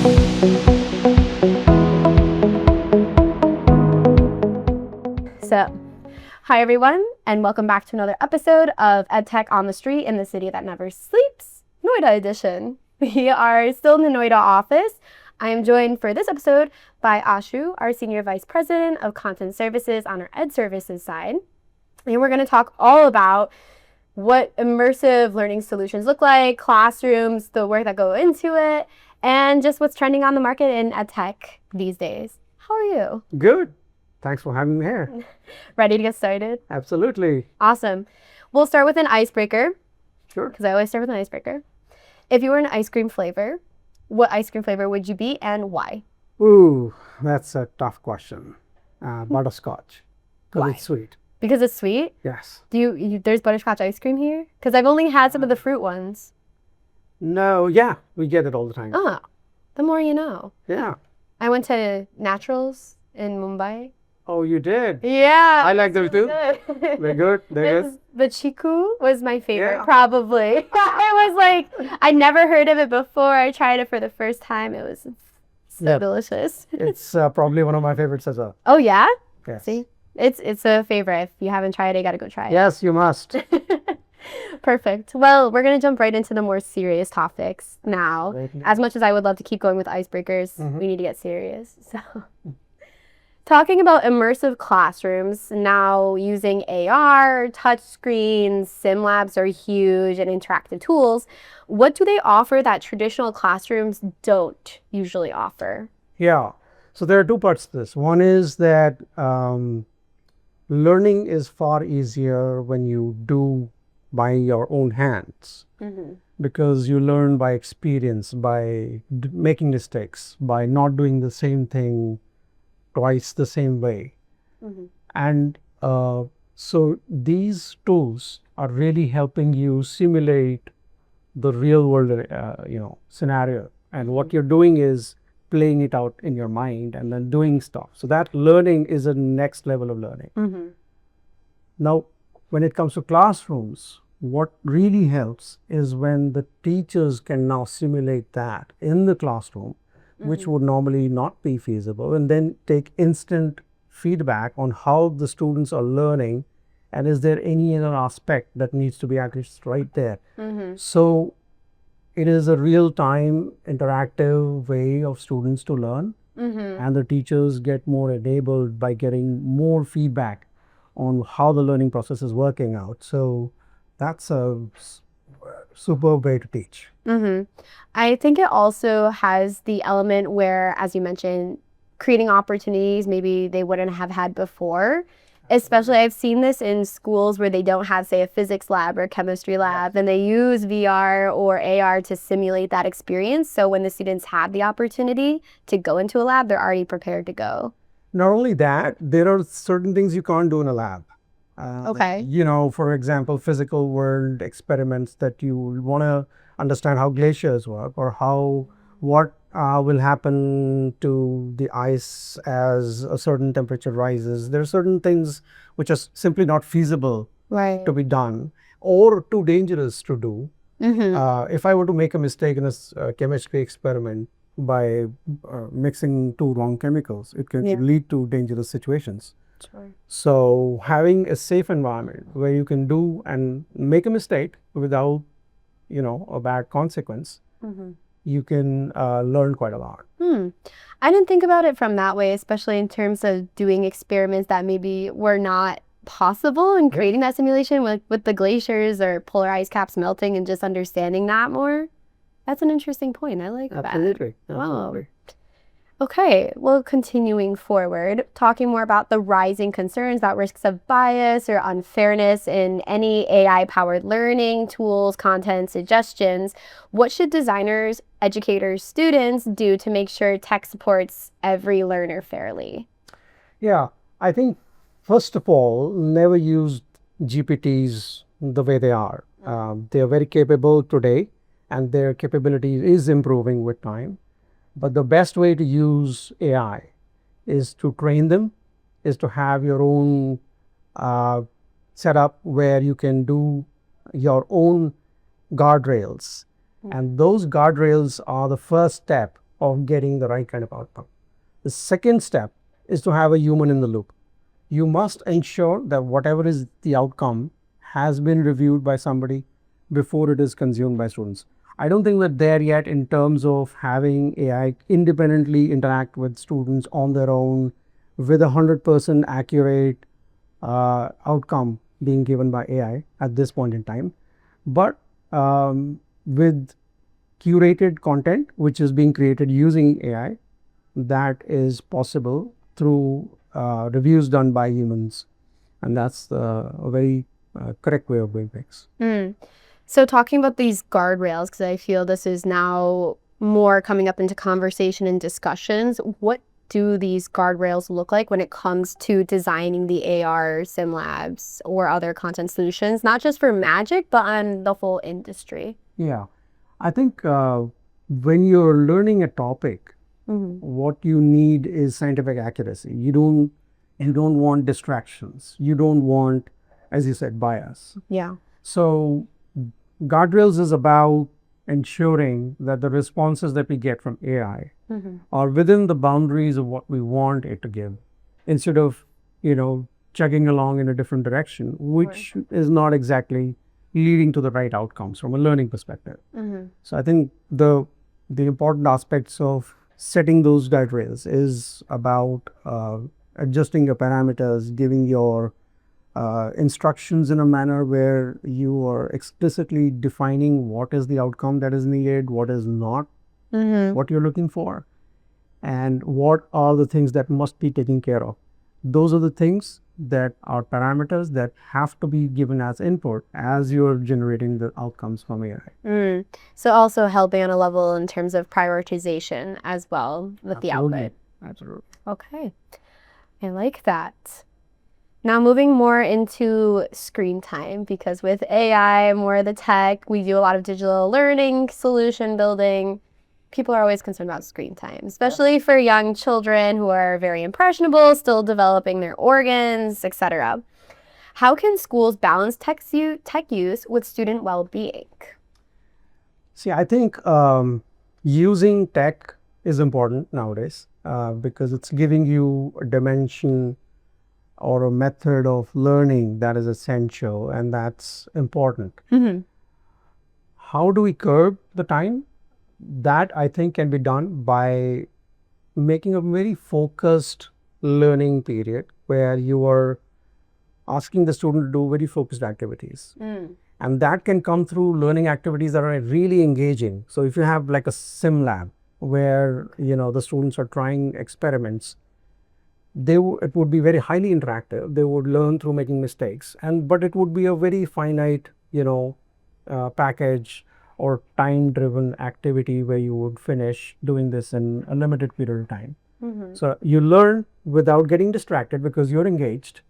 So, hi everyone, and welcome back to another episode of EdTech on the Street in the City That Never Sleeps, Noida edition. We are still in the Noida office. I am joined for this episode by Ashu, our Senior Vice President of Content Services on our Ed Services side. And we're going to talk all about what immersive learning solutions look like, classrooms, the work that go into it, and just what's trending on the market in EdTech these days. How are you? Good. Thanks for having me here. Ready to get started? Absolutely. Awesome. We'll start with an icebreaker. Sure. Because I always start with an icebreaker. If you were an ice cream flavor, what ice cream flavor would you be and why? Ooh, that's a tough question. Butterscotch. Because Why? it's sweet. Because it's sweet? Yes. There's butterscotch ice cream here? Because I've only had some of the fruit ones. No, yeah, we get it all the time. Oh, the more you know. Yeah. I went to Naturals in Mumbai. Oh, you did? Yeah. I like those too. Good. They're good. They're good. The chiku was my favorite, Yeah. probably. I was like, I never heard of it before. I tried it for the first time. It was so Yeah. delicious. It's probably one of my favorites as well. Oh, yeah? Yes. See? It's a favorite. If you haven't tried it, you got to go try it. Yes, you must. Perfect. Well, we're going to jump right into the more serious topics now. Right. As much as I would love to keep going with icebreakers, Mhm. we need to get serious. So, talking about immersive classrooms, now using AR, touchscreens, sim labs are huge and interactive tools. What do they offer that traditional classrooms don't usually offer? Yeah. So there are two parts to this. One is that learning is far easier when you do by your own hands. Mm-hmm. Because you learn by experience, by making mistakes, by not doing the same thing twice the same way. Mm-hmm. And so these tools are really helping you simulate the real world scenario. And what you're doing is playing it out in your mind and then doing stuff. So that learning is a next level of learning. Mm-hmm. Now, when it comes to classrooms, what really helps is when the teachers can now simulate that in the classroom, which would normally not be feasible, and then take instant feedback on how the students are learning and is there any other aspect that needs to be addressed right there. Mm-hmm. So it is a real-time interactive way of students to learn, Mm-hmm. and the teachers get more enabled by getting more feedback on how the learning process is working out. So that's a superb way to teach. Mm-hmm. I think it also has the element where, as you mentioned, creating opportunities maybe they wouldn't have had before. Especially, I've seen this in schools where they don't have, say, a physics lab or chemistry lab, and they use VR or AR to simulate that experience. So when the students have the opportunity to go into a lab, they're already prepared to go. Not only that, there are certain things you can't do in a lab. Okay. You know, for example, physical world experiments that you want to understand how glaciers work or what will happen to the ice as a certain temperature rises. There are certain things which are simply not feasible Right. to be done or too dangerous to do. Mm-hmm. If I were to make a mistake in a chemistry experiment by mixing two wrong chemicals, it can Yeah. lead to dangerous situations. Sure. So having a safe environment where you can do and make a mistake without, a bad consequence, Mm-hmm. you can learn quite a lot. I didn't think about it from that way, especially in terms of doing experiments that maybe were not possible and creating that simulation with the glaciers or polar ice caps melting and just understanding that more. That's an interesting point. I like that. Absolutely. Wow. Okay, well, continuing forward, talking more about the rising concerns about risks of bias or unfairness in any AI-powered learning, tools, content, suggestions. What should designers, educators, students do to make sure tech supports every learner fairly? Yeah, I think, first of all, never use GPTs the way they are. They are very capable today, and their capability is improving with time. But the best way to use AI is to train them, is to have your own setup where you can do your own guardrails. And those guardrails are the first step of getting the right kind of outcome. The second step is to have a human in the loop. You must ensure that whatever is the outcome has been reviewed by somebody before it is consumed by students. I don't think we're there yet in terms of having AI independently interact with students on their own with 100% accurate outcome being given by AI at this point in time. But with curated content which is being created using AI, that is possible through reviews done by humans, and that's a very correct way of doing things. So talking about these guardrails, because I feel this is now more coming up into conversation and discussions, what do these guardrails look like when it comes to designing the AR sim labs or other content solutions, not just for Magic, but on the full industry? Yeah, I think when you're learning a topic, what you need is scientific accuracy. You don't want distractions. You don't want, as you said, bias. Yeah. So guardrails is about ensuring that the responses that we get from AI are within the boundaries of what we want it to give, instead of chugging along in a different direction, which is not exactly leading to the right outcomes from a learning perspective. So I think the important aspects of setting those guardrails is about adjusting your parameters, giving your instructions in a manner where you are explicitly defining what is the outcome that is needed, what is not, what you're looking for, and what are the things that must be taken care of. Those are the things that are parameters that have to be given as input as you're generating the outcomes from AI. So also helping on a level in terms of prioritization as well with the output. Absolutely. Okay. I like that. Now moving more into screen time, because with AI, more of the tech, we do a lot of digital learning, solution building. People are always concerned about screen time, especially for young children who are very impressionable, still developing their organs, etc. How can schools balance tech use with student well-being? See, I think using tech is important nowadays because it's giving you a dimension or a method of learning that is essential, and that's important. How do we curb the time? That I think can be done by making a very focused learning period where you are asking the student to do very focused activities. And that can come through learning activities that are really engaging. So if you have like a sim lab where the students are trying experiments, it would be very highly interactive. They would learn through making mistakes, but it would be a very finite package or time-driven activity where you would finish doing this in a limited period of time. So you learn without getting distracted because you're engaged,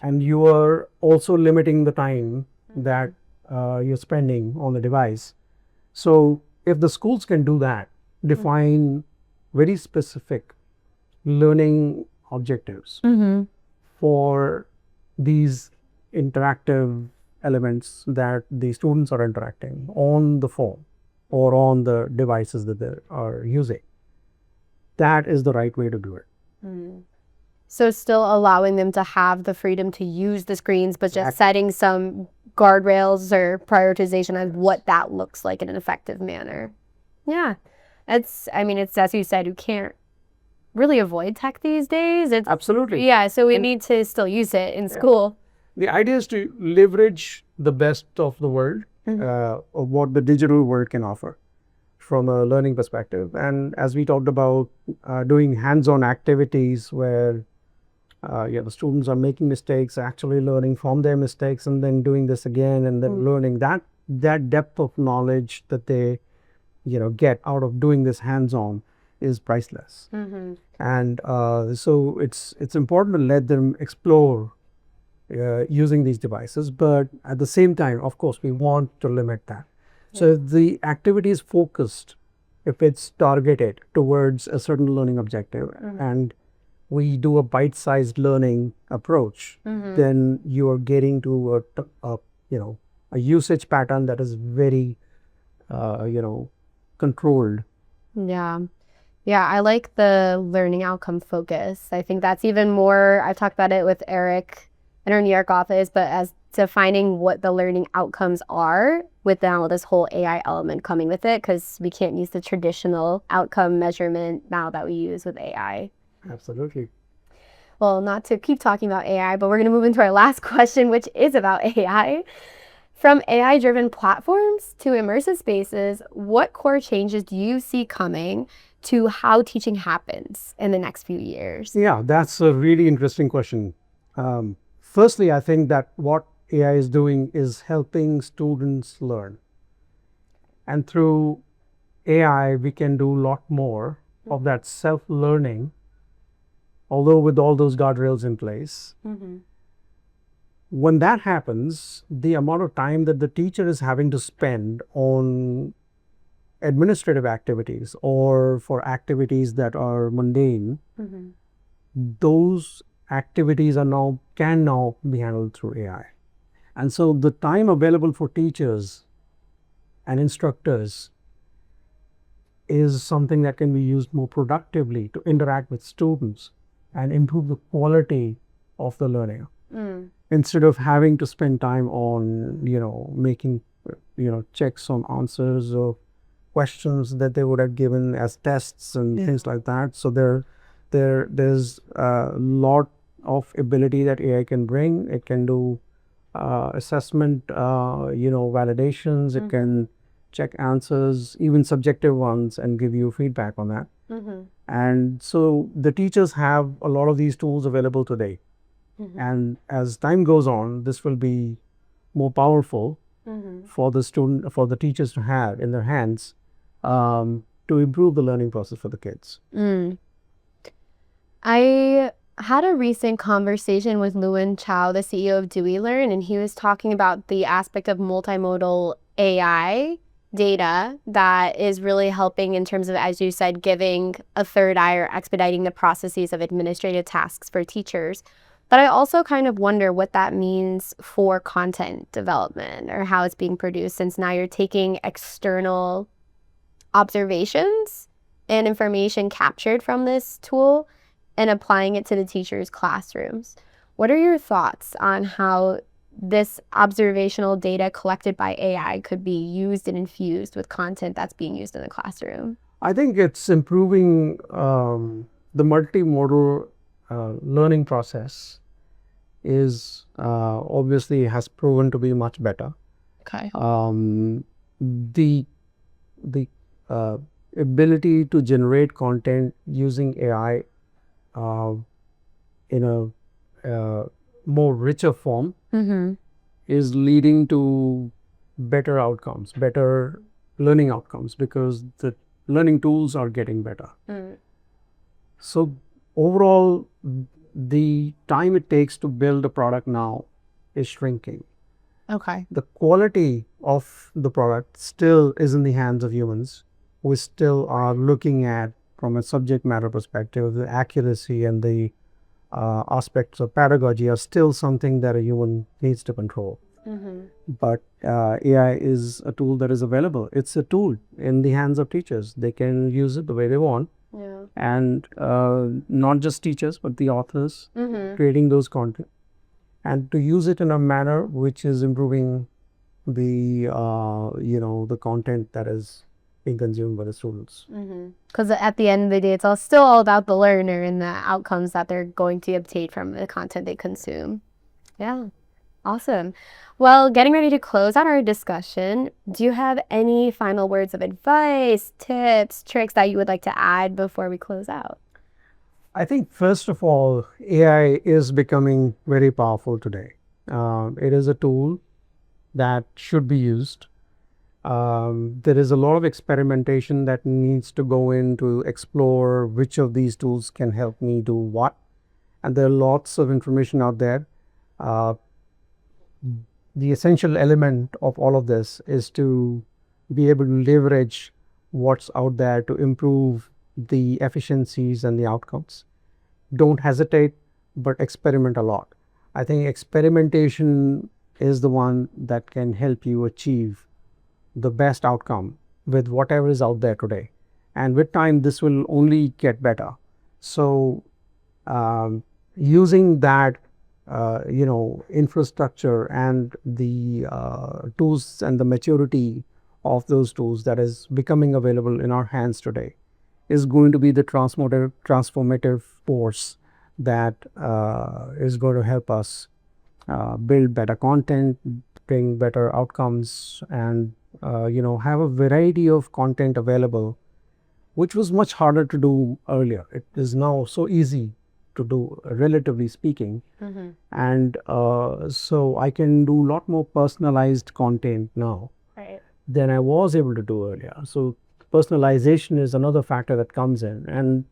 and you are also limiting the time that you're spending on the device. So if the schools can do that, define very specific learning objectives for these interactive elements that the students are interacting on the phone or on the devices that they are using, that is the right way to do it. So still allowing them to have the freedom to use the screens, but just setting some guardrails or prioritization on what that looks like in an effective manner. Yeah. It's as you said, you can't really avoid tech these days. Absolutely. Yeah, so we need to still use it in school. The idea is to leverage the best of the world, of what the digital world can offer from a learning perspective. And as we talked about, doing hands-on activities where the students are making mistakes, actually learning from their mistakes, and then doing this again, and then learning that depth of knowledge that they get out of doing this hands-on is priceless. And so it's important to let them explore using these devices, but at the same time, of course, we want to limit that. So if the activity is focused, if it's targeted towards a certain learning objective, and we do a bite-sized learning approach, then you are getting to a usage pattern that is very controlled. Yeah. Yeah, I like the learning outcome focus. I think that's even more, I've talked about it with Eric in our New York office, but as defining what the learning outcomes are with now this whole AI element coming with it, because we can't use the traditional outcome measurement now that we use with AI. Absolutely. Well, not to keep talking about AI, but we're going to move into our last question, which is about AI. From AI-driven platforms to immersive spaces, what core changes do you see coming to how teaching happens in the next few years? Yeah, that's a really interesting question. Firstly, I think that what AI is doing is helping students learn. And through AI, we can do a lot more of that self-learning, although with all those guardrails in place. When that happens, the amount of time that the teacher is having to spend on administrative activities or for activities that are mundane, those activities can now be handled through AI. And so the time available for teachers and instructors is something that can be used more productively to interact with students and improve the quality of the learning. Instead of having to spend time on, making, checks on answers or questions that they would have given as tests and things like that. So there's a lot of ability that AI can bring. It can do assessment, validations. It can check answers, even subjective ones, and give you feedback on that. And so the teachers have a lot of these tools available today. And as time goes on, this will be more powerful for the teachers to have in their hands to improve the learning process for the kids. I had a recent conversation with Lewin Chow, the CEO of Dewey Learn, and he was talking about the aspect of multimodal AI data that is really helping in terms of, as you said, giving a third eye or expediting the processes of administrative tasks for teachers. But I also kind of wonder what that means for content development or how it's being produced, since now you're taking external observations and information captured from this tool and applying it to the teachers' classrooms. What are your thoughts on how this observational data collected by AI could be used and infused with content that's being used in the classroom? I think it's improving the multimodal learning process is obviously has proven to be much better. Okay. The ability to generate content using AI in a more richer form is leading to better outcomes, better learning outcomes, because the learning tools are getting better. So overall, the time it takes to build a product now is shrinking. Okay. The quality of the product still is in the hands of humans. We still are looking at, from a subject matter perspective, the accuracy and the aspects of pedagogy are still something that a human needs to control. But AI is a tool that is available. It's a tool in the hands of teachers. They can use it the way they want. And not just teachers, but the authors creating those content, and to use it in a manner which is improving the the content that is being consumed by the students. Because at the end of the day, it's still all about the learner and the outcomes that they're going to obtain from the content they consume. Yeah, awesome. Well, getting ready to close out our discussion, do you have any final words of advice, tips, tricks that you would like to add before we close out? I think, first of all, AI is becoming very powerful today. It is a tool that should be used. There is a lot of experimentation that needs to go in to explore which of these tools can help me do what. And there are lots of information out there. The essential element of all of this is to be able to leverage what's out there to improve the efficiencies and the outcomes. Don't hesitate, but experiment a lot. I think experimentation is the one that can help you achieve the best outcome with whatever is out there today. And with time, this will only get better. So using that, infrastructure and the tools and the maturity of those tools that is becoming available in our hands today is going to be the transformative force that is going to help us build better content, bring better outcomes, and have a variety of content available, which was much harder to do earlier. It is now so easy to do, relatively speaking. And so I can do a lot more personalized content now Right. than I was able to do earlier. So personalization is another factor that comes in. And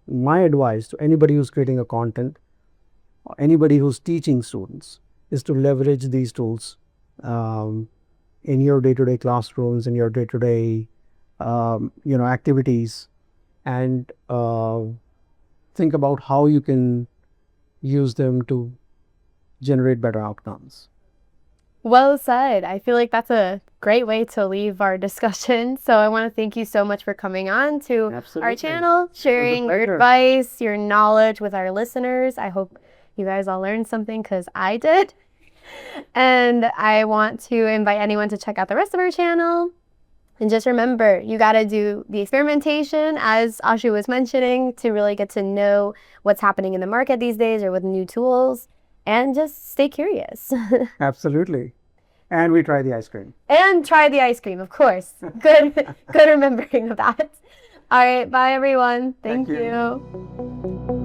my advice to anybody who's creating a content, or anybody who's teaching students, is to leverage these tools in your day-to-day classrooms, in your day-to-day activities, and think about how you can use them to generate better outcomes. Well said. I feel like that's a great way to leave our discussion. So I want to thank you so much for coming on to our Absolutely. channel, sharing your pleasure. advice, your knowledge with our listeners. I hope you guys all learned something because I did. And I want to invite anyone to check out the rest of our channel. And just remember, you got to do the experimentation, as Ashu was mentioning, to really get to know what's happening in the market these days or with new tools. And just stay curious. Absolutely. And we try the ice cream. And try the ice cream, of course. Good remembering of that. All right, bye everyone. Thank Thank you. you.